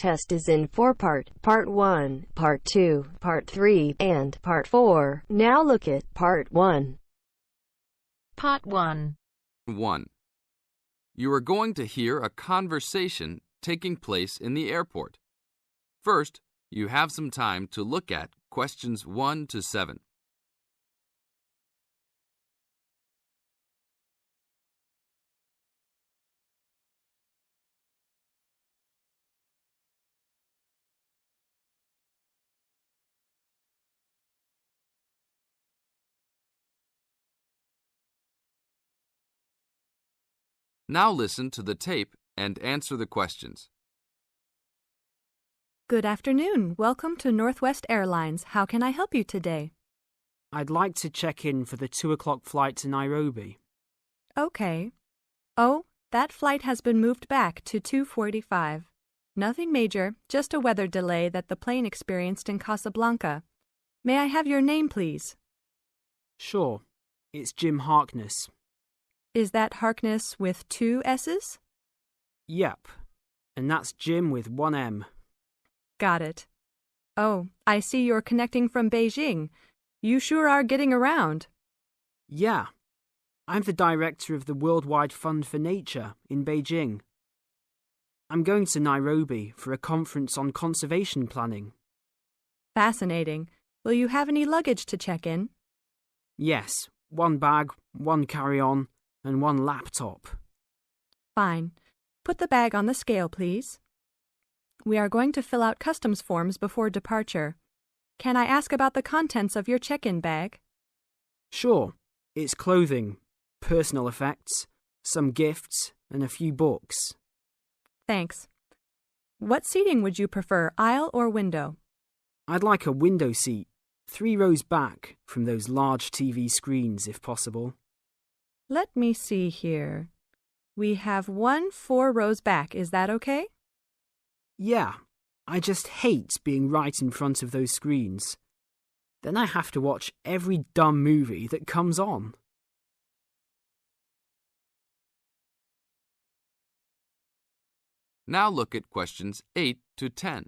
test is in 4 parts: Part 1, Part 2, Part 3, and Part 4. Now look at Part 1. Part 1. 1. You are going to hear a conversation taking place in the airport. First, you have some time to look at questions 1 to 7. Now listen to the tape and answer the questions. Good afternoon. Welcome to Northwest Airlines. How can I help you today? I'd like to check in for the 2 o'clock flight to Nairobi. Okay. Oh, that flight has been moved back to 2:45. Nothing major, just a weather delay that the plane experienced in Casablanca. May I have your name, please? Sure. It's Jim Harkness. Is that Harkness with 2 S's? Yep. And that's Jim with 1 M. Got it. Oh, I see you're connecting from Beijing. You sure are getting around. Yeah. I'm the director of the Worldwide Fund for Nature in Beijing. I'm going to Nairobi for a conference on conservation planning. Fascinating. Will you have any luggage to check in? Yes. 1 bag, 1 carry-on, and 1 laptop. Fine. Put the bag on the scale, please. We are going to fill out customs forms before departure. Can I ask about the contents of your check-in bag? Sure. It's clothing, personal effects, some gifts, and a few books. Thanks. What seating would you prefer, aisle or window? I'd like a window seat, 3 rows back from those large TV screens if possible. Let me see here. We have 1 4 rows back. Is that okay? Yeah, I just hate being right in front of those screens. Then I have to watch every dumb movie that comes on. Now look at questions 8 to 10.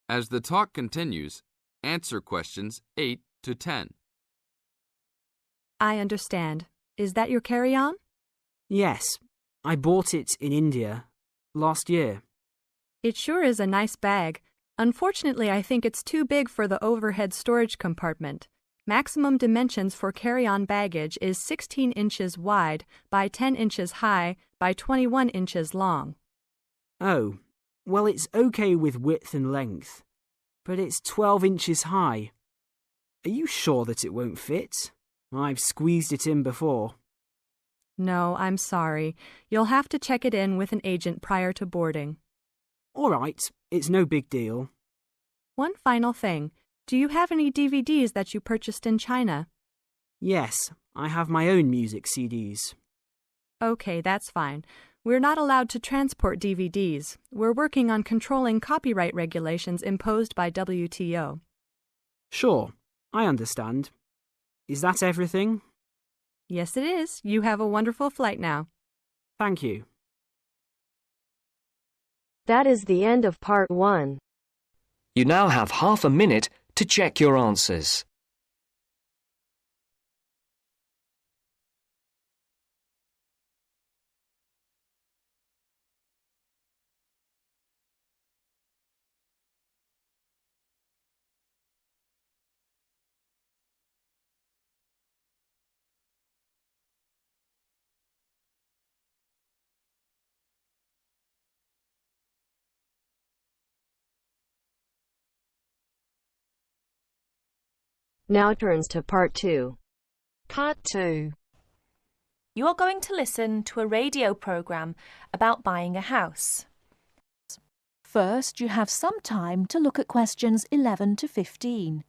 As the talk continues, answer questions 8 to 10. I understand. Is that your carry-on? Yes, I bought it in India last year. It sure is a nice bag. Unfortunately, I think it's too big for the overhead storage compartment. Maximum dimensions for carry-on baggage is 16 inches wide by 10 inches high by 21 inches long. Oh, well, it's okay with width and length, but it's 12 inches high. Are you sure that it won't fit? I've squeezed it in before. No, I'm sorry. You'll have to check it in with an agent prior to boarding. All right, it's no big deal. One final thing. Do you have any DVDs that you purchased in China? Yes, I have my own music CDs. Okay, that's fine. We're not allowed to transport DVDs. We're working on controlling copyright regulations imposed by WTO. Sure, I understand. Is that everything? Yes, it is. You have a wonderful flight now. Thank you. That is the end of Part 1. You now have half a minute to check your answers. Now turns to Part 2. Part 2. You are going to listen to a radio program about buying a house. First, you have some time to look at questions 11 to 15.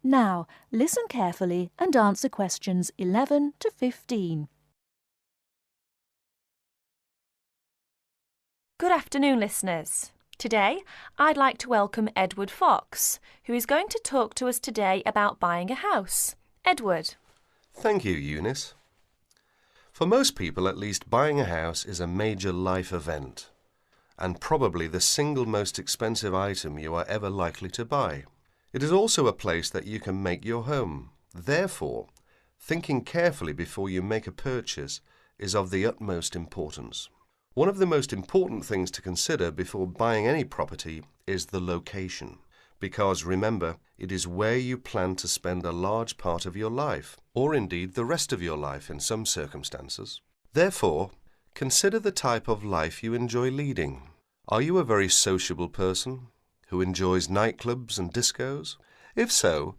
Now, listen carefully and answer questions 11 to 15. Good afternoon, listeners. Today, I'd like to welcome Edward Fox, who is going to talk to us today about buying a house. Edward. Thank you, Eunice. For most people, at least, buying a house is a major life event, and probably the single most expensive item you are ever likely to buy. It is also a place that you can make your home. Therefore, thinking carefully before you make a purchase is of the utmost importance. One of the most important things to consider before buying any property is the location, because remember, it is where you plan to spend a large part of your life, or indeed the rest of your life in some circumstances. Therefore, consider the type of life you enjoy leading. Are you a very sociable person who enjoys nightclubs and discos? If so,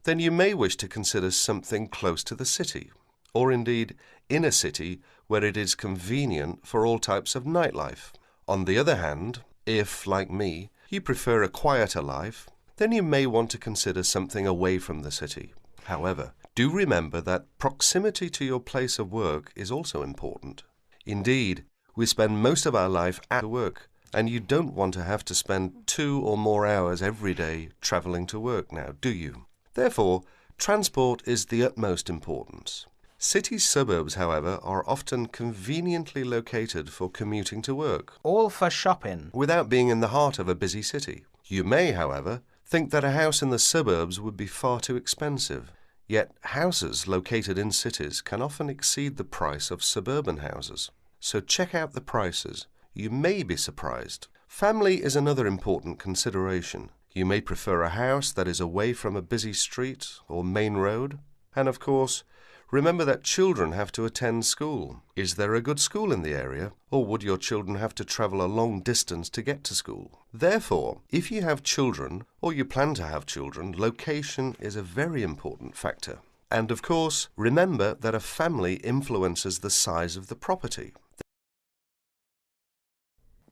then you may wish to consider something close to the city, or indeed in a city where it is convenient for all types of nightlife. On the other hand, if, like me, you prefer a quieter life, then you may want to consider something away from the city. However, do remember that proximity to your place of work is also important. Indeed, we spend most of our life at work, and you don't want to have to spend 2 or more hours every day travelling to work now, do you? Therefore, transport is the utmost importance. City suburbs, however, are often conveniently located for commuting to work, All for shopping. without being in the heart of a busy city. You may, however, think that a house in the suburbs would be far too expensive. Yet houses located in cities can often exceed the price of suburban houses. So check out the prices. You may be surprised. Family is another important consideration. You may prefer a house that is away from a busy street or main road. And of course, remember that children have to attend school. Is there a good school in the area, or would your children have to travel a long distance to get to school? Therefore, if you have children, or you plan to have children, location is a very important factor. And of course, remember that a family influences the size of the property.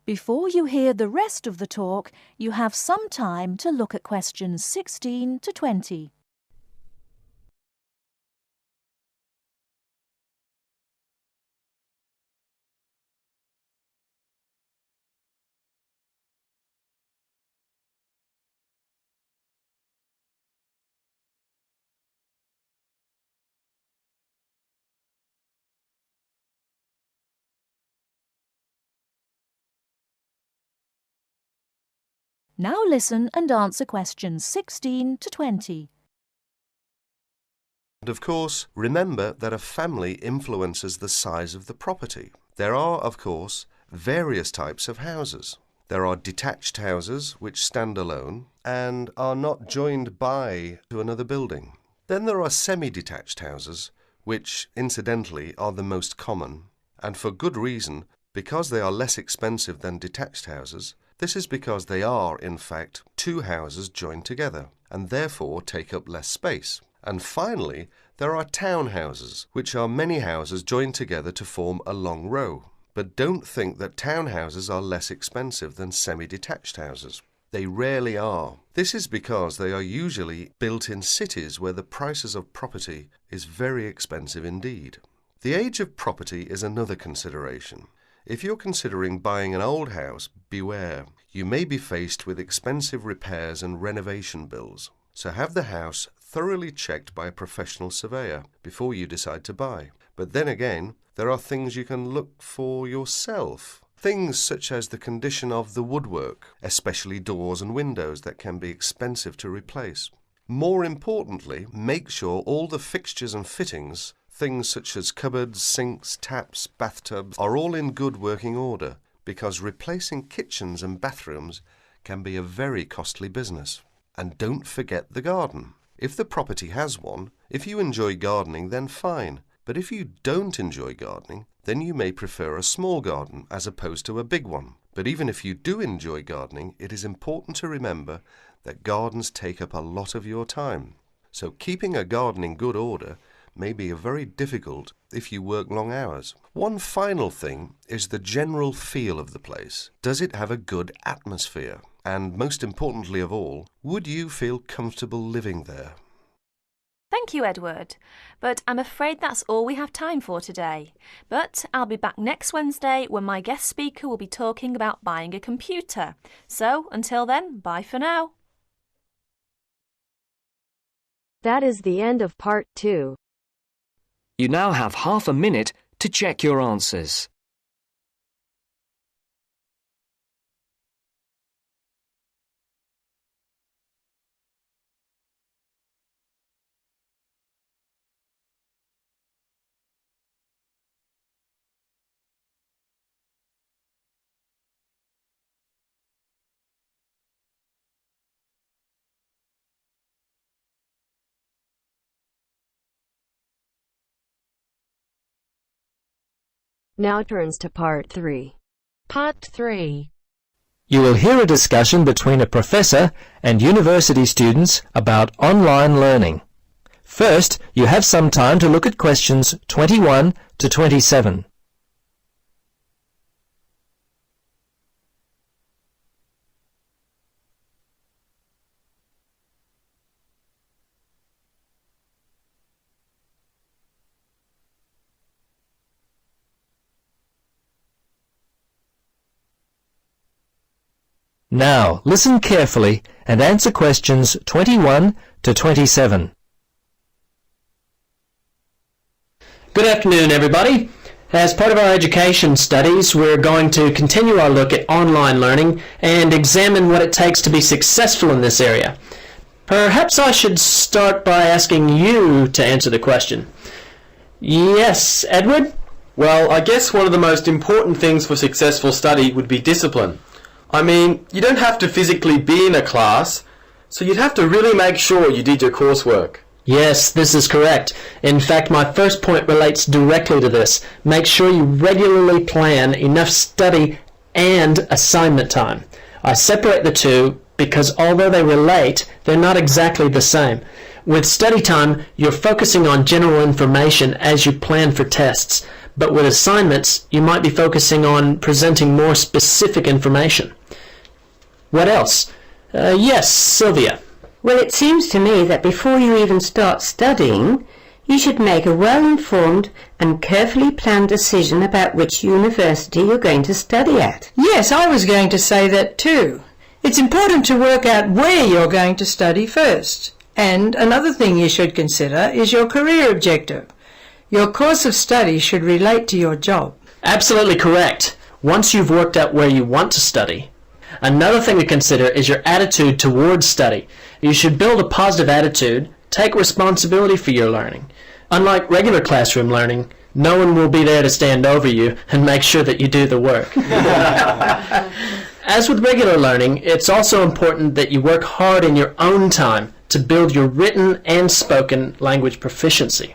Before you hear the rest of the talk, you have some time to look at questions 16 to 20. Now listen and answer questions 16 to 20. And of course, remember that a family influences the size of the property. There are, of course, various types of houses. There are detached houses which stand alone and are not joined by to another building. Then there are semi-detached houses, which, incidentally, are the most common, and for good reason, because they are less expensive than detached houses. This is because they are, in fact, 2 houses joined together, and therefore take up less space. And finally, there are townhouses, which are many houses joined together to form a long row. But don't think that townhouses are less expensive than semi-detached houses. They rarely are. This is because they are usually built in cities where the prices of property is very expensive indeed. The age of property is another consideration. If you're considering buying an old house, beware. You may be faced with expensive repairs and renovation bills. So have the house thoroughly checked by a professional surveyor before you decide to buy. But then again, there are things you can look for yourself. Things such as the condition of the woodwork, especially doors and windows that can be expensive to replace. More importantly, make sure all the fixtures and fittings, things such as cupboards, sinks, taps, bathtubs, are all in good working order, because replacing kitchens and bathrooms can be a very costly business. And don't forget the garden. If the property has one, if you enjoy gardening, then fine. But if you don't enjoy gardening, then you may prefer a small garden as opposed to a big one. But even if you do enjoy gardening, it is important to remember that gardens take up a lot of your time. So keeping a garden in good order may be very difficult if you work long hours. One final thing is the general feel of the place. Does it have a good atmosphere? And most importantly of all, would you feel comfortable living there? Thank you, Edward. But I'm afraid that's all we have time for today. But I'll be back next Wednesday when my guest speaker will be talking about buying a computer. So, until then, bye for now. That is the end of part 2. You now have half a minute to check your answers. Now turns to part 3. Part 3. You will hear a discussion between a professor and university students about online learning. First, you have some time to look at questions 21 to 27. Now, listen carefully and answer questions 21 to 27. Good afternoon, everybody. As part of our education studies, we're going to continue our look at online learning and examine what it takes to be successful in this area. Perhaps I should start by asking you to answer the question. Yes, Edward? Well, I guess one of the most important things for successful study would be discipline. I mean, you don't have to physically be in a class, so you'd have to really make sure you did your coursework. Yes, this is correct. In fact, my first point relates directly to this. Make sure you regularly plan enough study and assignment time. I separate the two because although they relate, they're not exactly the same. With study time, you're focusing on general information as you plan for tests, but with assignments, you might be focusing on presenting more specific information. What else? Yes, Sylvia. Well, it seems to me that before you even start studying, you should make a well-informed and carefully planned decision about which university you're going to study at. Yes, I was going to say that too. It's important to work out where you're going to study first. And another thing you should consider is your career objective. Your course of study should relate to your job. Absolutely correct. Once you've worked out where you want to study. Another thing to consider is your attitude towards study. You should build a positive attitude, take responsibility for your learning. Unlike regular classroom learning, no one will be there to stand over you and make sure that you do the work. As with regular learning, it's also important that you work hard in your own time to build your written and spoken language proficiency,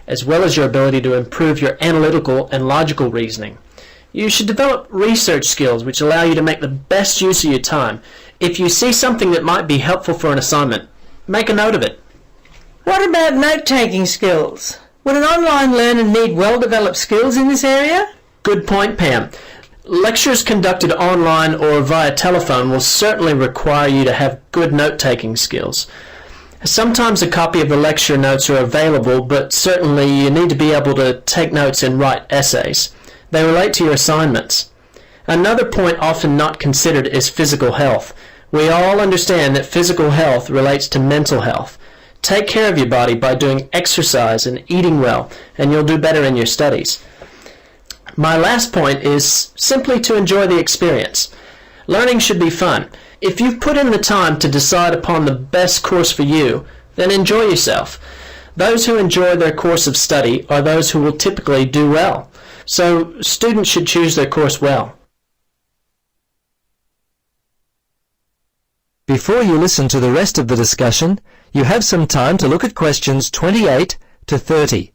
as well as your ability to improve your analytical and logical reasoning. You should develop research skills which allow you to make the best use of your time. If you see something that might be helpful for an assignment, make a note of it. What about note-taking skills? Would an online learner need well-developed skills in this area? Good point, Pam. Lectures conducted online or via telephone will certainly require you to have good note-taking skills. Sometimes a copy of the lecture notes are available, but certainly you need to be able to take notes and write essays. They relate to your assignments. Another point often not considered is physical health. We all understand that physical health relates to mental health. Take care of your body by doing exercise and eating well, and you'll do better in your studies. My last point is simply to enjoy the experience. Learning should be fun. If you've put in the time to decide upon the best course for you, then enjoy yourself. Those who enjoy their course of study are those who will typically do well. So students should choose their course well. Before you listen to the rest of the discussion, you have some time to look at questions 28 to 30.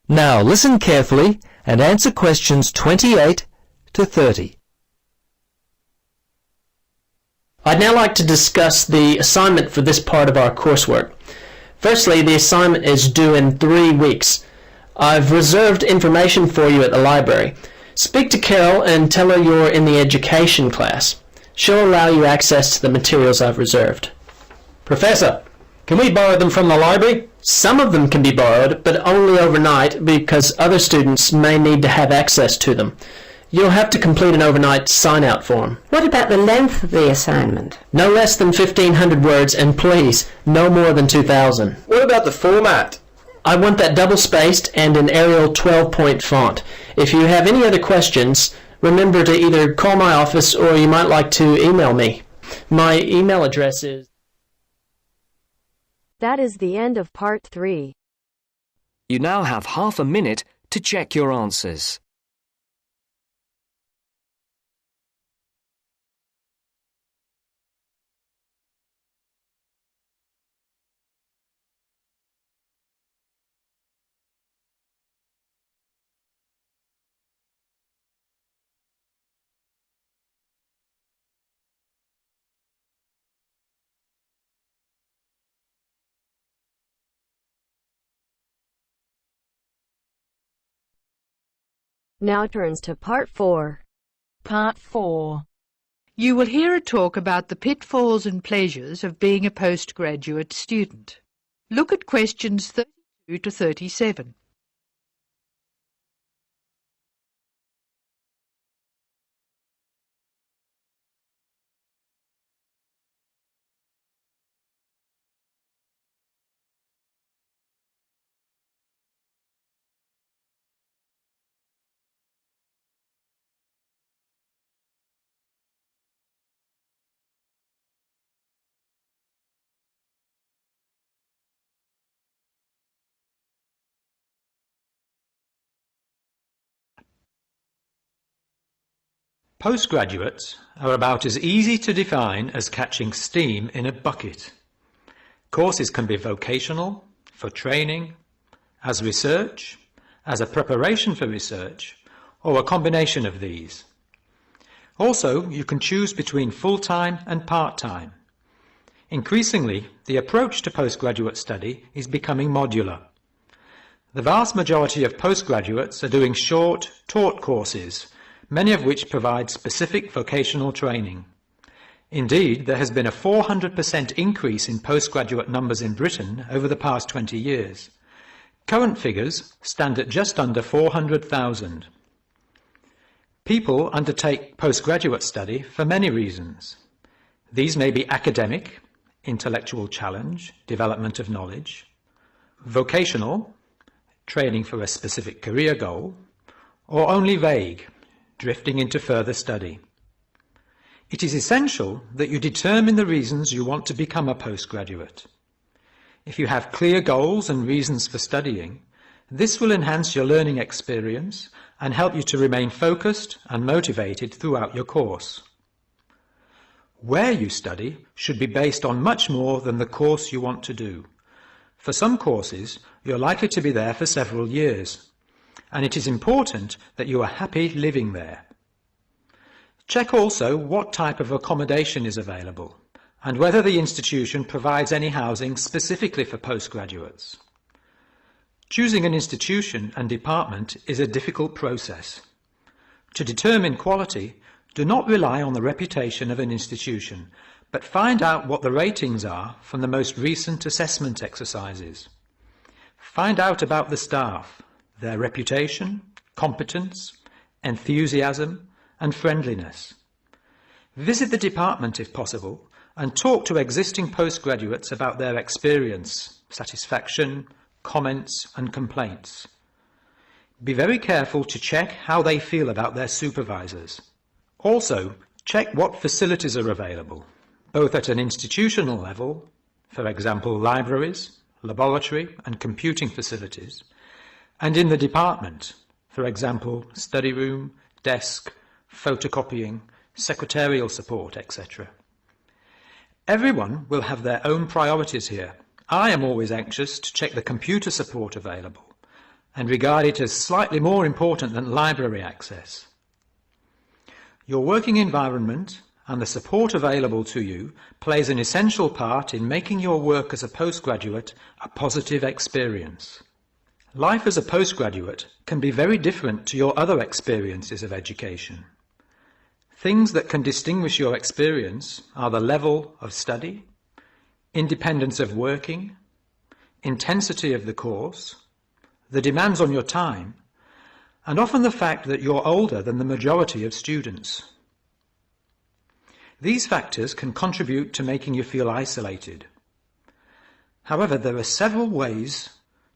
Now listen carefully and answer questions 28 to 30. I'd now like to discuss the assignment for this part of our coursework. Firstly, the assignment is due in 3 weeks. I've reserved information for you at the library. Speak to Carol and tell her you're in the education class. She'll allow you access to the materials I've reserved. Professor, can we borrow them from the library? Some of them can be borrowed, but only overnight because other students may need to have access to them. You'll have to complete an overnight sign-out form. What about the length of the assignment? No less than 1,500 words, and please, no more than 2,000. What about the format? I want that double-spaced and an Arial 12-point font. If you have any other questions, remember to either call my office or you might like to email me. My email address is... That is the end of part 3. You now have half a minute to check your answers. Now turns to part 4. Part 4. You will hear a talk about the pitfalls and pleasures of being a postgraduate student. Look at questions 32 to 37. Postgraduates are about as easy to define as catching steam in a bucket. Courses can be vocational, for training, as research, as a preparation for research, or a combination of these. Also, you can choose between full-time and part-time. Increasingly, the approach to postgraduate study is becoming modular. The vast majority of postgraduates are doing short, taught courses, many of which provide specific vocational training. Indeed, there has been a 400% increase in postgraduate numbers in Britain over the past 20 years. Current figures stand at just under 400,000. People undertake postgraduate study for many reasons. These may be academic, intellectual challenge, development of knowledge, vocational, training for a specific career goal, or only vague, drifting into further study. It is essential that you determine the reasons you want to become a postgraduate. If you have clear goals and reasons for studying, this will enhance your learning experience and help you to remain focused and motivated throughout your course. Where you study should be based on much more than the course you want to do. For some courses, you're likely to be there for several years, and it is important that you are happy living there. Check also what type of accommodation is available and whether the institution provides any housing specifically for postgraduates. Choosing an institution and department is a difficult process. To determine quality, do not rely on the reputation of an institution, but find out what the ratings are from the most recent assessment exercises. Find out about the staff, their reputation, competence, enthusiasm, and friendliness. Visit the department if possible and talk to existing postgraduates about their experience, satisfaction, comments, and complaints. Be very careful to check how they feel about their supervisors. Also, check what facilities are available, both at an institutional level, for example libraries, laboratory and computing facilities, and in the department, for example study room, desk, photocopying, secretarial support, etc. Everyone will have their own priorities here. I am always anxious to check the computer support available and regard it as slightly more important than library access. Your working environment and the support available to you plays an essential part in making your work as a postgraduate a positive experience. Life as a postgraduate can be very different to your other experiences of education. Things that can distinguish your experience are the level of study, independence of working, intensity of the course, the demands on your time, and often the fact that you're older than the majority of students. These factors can contribute to making you feel isolated. However, there are several ways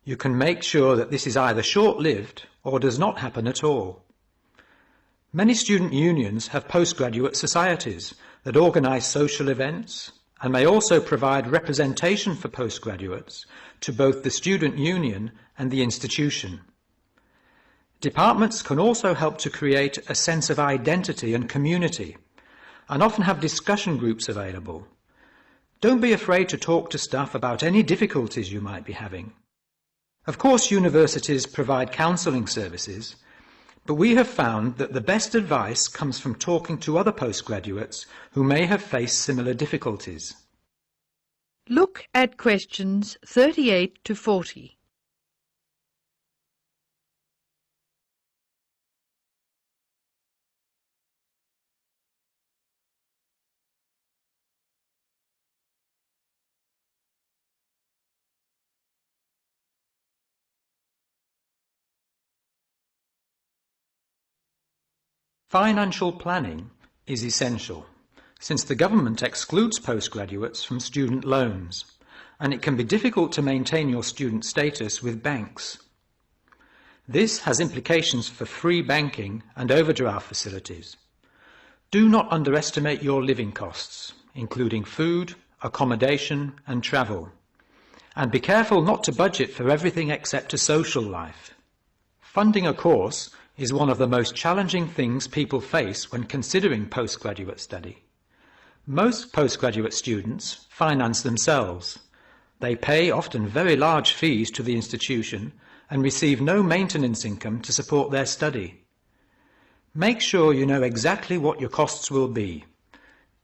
you can make sure that this is either short-lived or does not happen at all. Many student unions have postgraduate societies that organise social events and may also provide representation for postgraduates to both the student union and the institution. Departments can also help to create a sense of identity and community, and often have discussion groups available. Don't be afraid to talk to staff about any difficulties you might be having. Of course, universities provide counselling services, but we have found that the best advice comes from talking to other postgraduates who may have faced similar difficulties. Look at questions 38 to 40. Financial planning is essential, since the government excludes postgraduates from student loans, and it can be difficult to maintain your student status with banks. This has implications for free banking and overdraft facilities. Do not underestimate your living costs, including food, accommodation and travel. And be careful not to budget for everything except a social life. Funding a course is one of the most challenging things people face when considering postgraduate study. Most postgraduate students finance themselves. They pay often very large fees to the institution and receive no maintenance income to support their study. Make sure you know exactly what your costs will be.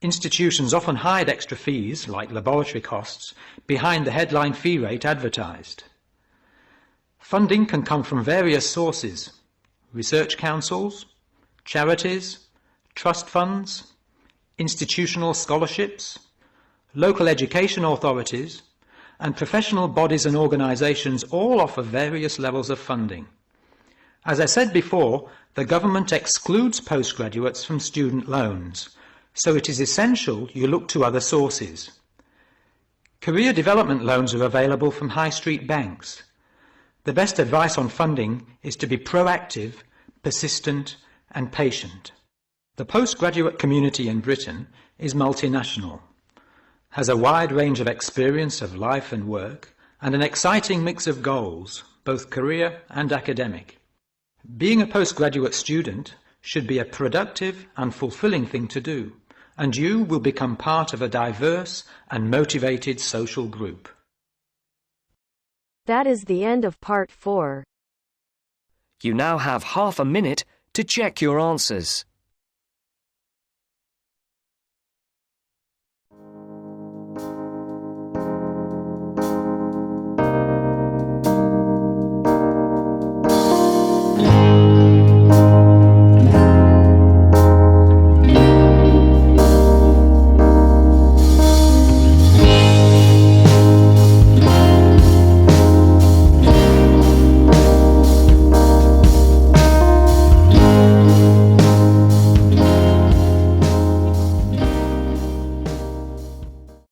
Institutions often hide extra fees, like laboratory costs, behind the headline fee rate advertised. Funding can come from various sources: research councils, charities, trust funds, institutional scholarships, local education authorities, and professional bodies and organisations all offer various levels of funding. As I said before, the government excludes postgraduates from student loans, so it is essential you look to other sources. Career development loans are available from high street banks. The best advice on funding is to be proactive, persistent and patient. The postgraduate community in Britain is multinational, has a wide range of experience of life and work, and an exciting mix of goals, both career and academic. Being a postgraduate student should be a productive and fulfilling thing to do, and you will become part of a diverse and motivated social group. That is the end of part 4. You now have half a minute to check your answers.